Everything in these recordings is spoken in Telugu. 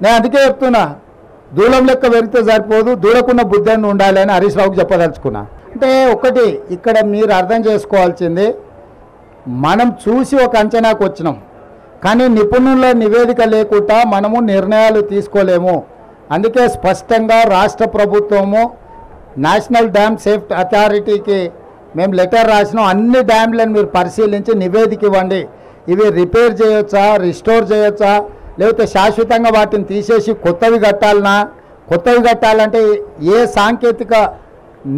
నేను అందుకే చెప్తున్నా, దూలం లెక్క వెరితే సరిపోదు, దూడకున్న బుద్ధిని ఉండాలి అని హరీష్ రావుకి చెప్పదలుచుకున్నా. అంటే ఒకటి ఇక్కడ మీరు అర్థం చేసుకోవాల్సింది, మనం చూసి ఒక అంచనాకు వచ్చినాం, కానీ నిపుణుల నివేదిక లేకుండా మనము నిర్ణయాలు తీసుకోలేము. అందుకే స్పష్టంగా రాష్ట్ర ప్రభుత్వము నేషనల్ డ్యామ్ సేఫ్టీ అథారిటీకి మేము లెటర్ రాసినాం. అన్ని డ్యామ్లను మీరు పరిశీలించి నివేదిక ఇవ్వండి. ఇవి రిపేర్ చేయొచ్చా, రిస్టోర్ చేయొచ్చా, లేకపోతే శాశ్వతంగా వాటిని తీసేసి కొత్తవి కట్టాలనా, కొత్తవి కట్టాలంటే ఏ సాంకేతిక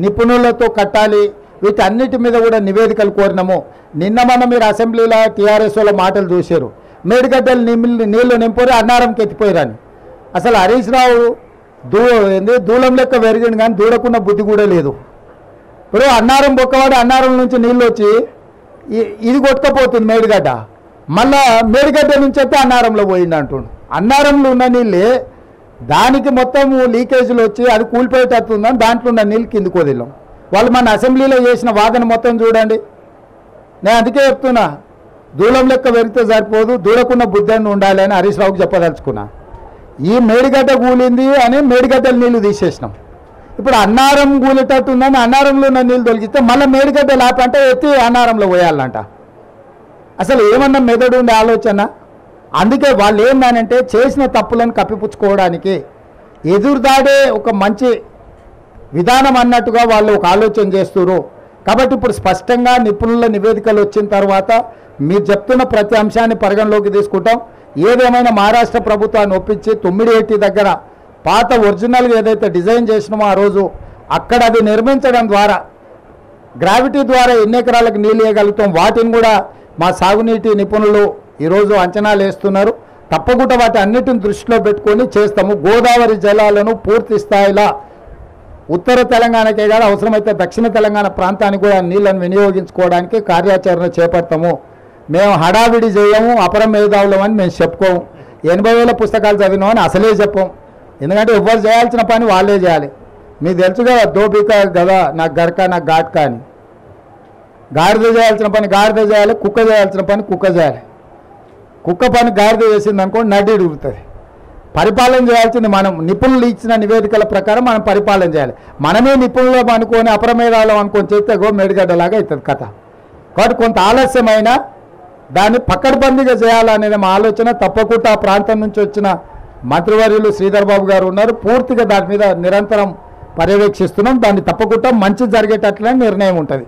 నిపుణులతో కట్టాలి, వీటన్నిటి మీద కూడా నివేదికలు కోరినాము. నిన్న మనం మీరు అసెంబ్లీలో టీఆర్ఎస్ వాళ్ళ మాటలు చూశారు, మేడిగడ్డలు నీళ్లు నింపరు అన్నారంకి ఎత్తిపోయారని. అసలు హరీష్ రావు దూలం లెక్క పెరిగింది కానీ దూడకున్న బుద్ధి కూడా లేదు. ఇప్పుడు అన్నారం బొక్కవాడు అన్నారం నుంచి నీళ్ళు వచ్చి ఇది కొట్టుకపోతుంది మేడిగడ్డ, మళ్ళా మేడిగడ్డ నుంచి అయితే అన్నారంలో పోయింది అంటుండు. అన్నారంలో ఉన్న నీళ్ళే దానికి మొత్తం లీకేజీలు వచ్చి అది కూలిపోయేటట్టుందని దాంట్లో ఉన్న నీళ్ళు కిందికి వదిలాం. వాళ్ళు మన అసెంబ్లీలో చేసిన వాదన మొత్తం చూడండి. నేను అందుకే చెప్తున్నా, దూలం లెక్క వెరితే సరిపోదు, దూడకున్న బుద్ధిని ఉండాలి అని హరీష్ రావుకి చెప్పదలుచుకున్నా. ఈ మేడిగడ్డ కూలింది అని మేడిగడ్డల నీళ్లు తీసేసినాం. ఇప్పుడు అన్నారం కూలేటట్టుందని అన్నారంలో ఉన్న నీళ్ళు తొలగిస్తే మళ్ళీ మేడిగడ్డ లాపంటే ఎత్తి అన్నారంలో పోయాలంట. అసలు ఏమన్నా మెదడు ఉండే ఆలోచన? అందుకే వాళ్ళు ఏందనంటే చేసిన తప్పులను కప్పిపుచ్చుకోవడానికి ఎదురుదాడే ఒక మంచి విధానం అన్నట్టుగా వాళ్ళు ఒక ఆలోచన చేస్తున్నారు. కాబట్టి ఇప్పుడు స్పష్టంగా నిపుణుల నివేదికలు వచ్చిన తర్వాత మీరు చెప్తున్న ప్రతి అంశాన్ని పరిగణలోకి తీసుకుంటాం. ఏదేమైనా మహారాష్ట్ర ప్రభుత్వాన్ని ఒప్పించి తుమ్మిడిహెట్టి దగ్గర పాత ఒరిజినల్గా ఏదైతే డిజైన్ చేసినామో ఆ రోజు అక్కడ అది నిర్మించడం ద్వారా గ్రావిటీ ద్వారా ఎన్ని ఎకరాలకు నీళ్ళు వేయగలుగుతాం, వాటిని కూడా మా సాగునీటి నిపుణులు ఈరోజు అంచనాలు వేస్తున్నారు. తప్పకుండా వాటి అన్నిటిని దృష్టిలో పెట్టుకొని చేస్తాము. గోదావరి జలాలను పూర్తి స్థాయిలో ఉత్తర తెలంగాణకే కాదు, అవసరమైతే దక్షిణ తెలంగాణ ప్రాంతానికి కూడా నీళ్లను వినియోగించుకోవడానికి కార్యాచరణ చేపడతాము. మేము హడావిడి చేయము, అపరం మేధావులం అని మేము చెప్పుకోము. 80,000 పుస్తకాలు చదివినామని అసలే చెప్పం. ఎందుకంటే ఎవరు చేయాల్సిన పని వాళ్ళే చేయాలి. మీకు తెలుసు కదా, దోపిక కదా నాకు గరక నాకు ఘాట్క అని. గాడిద చేయాల్సిన పని గాడిద చేయాలి, కుక్క చేయాల్సిన పని కుక్క చేయాలి. కుక్క పని గాడిద చేసింది అనుకోండి నడ్డి ఉడుగుతుంది. పరిపాలన చేయాల్సింది మనం. నిపుణులు ఇచ్చిన నివేదికల ప్రకారం మనం పరిపాలన చేయాలి. మనమే నిపుణులు అనుకొని అపరమేధాలం అనుకొని చేస్తే మేడిగడ్డలాగా అవుతుంది కథ. కాబట్టి కొంత ఆలస్యమైన దాన్ని పక్కడబందీగా చేయాలనేది మా ఆలోచన. తప్పకుండా ఆ ప్రాంతం నుంచి వచ్చిన మంత్రివర్యులు శ్రీధర్ బాబు గారు ఉన్నారు, పూర్తిగా దాని మీద నిరంతరం పర్యవేక్షిస్తున్నాం. దాన్ని తప్పకుండా మంచి జరిగేటట్లనే నిర్ణయం ఉంటుంది.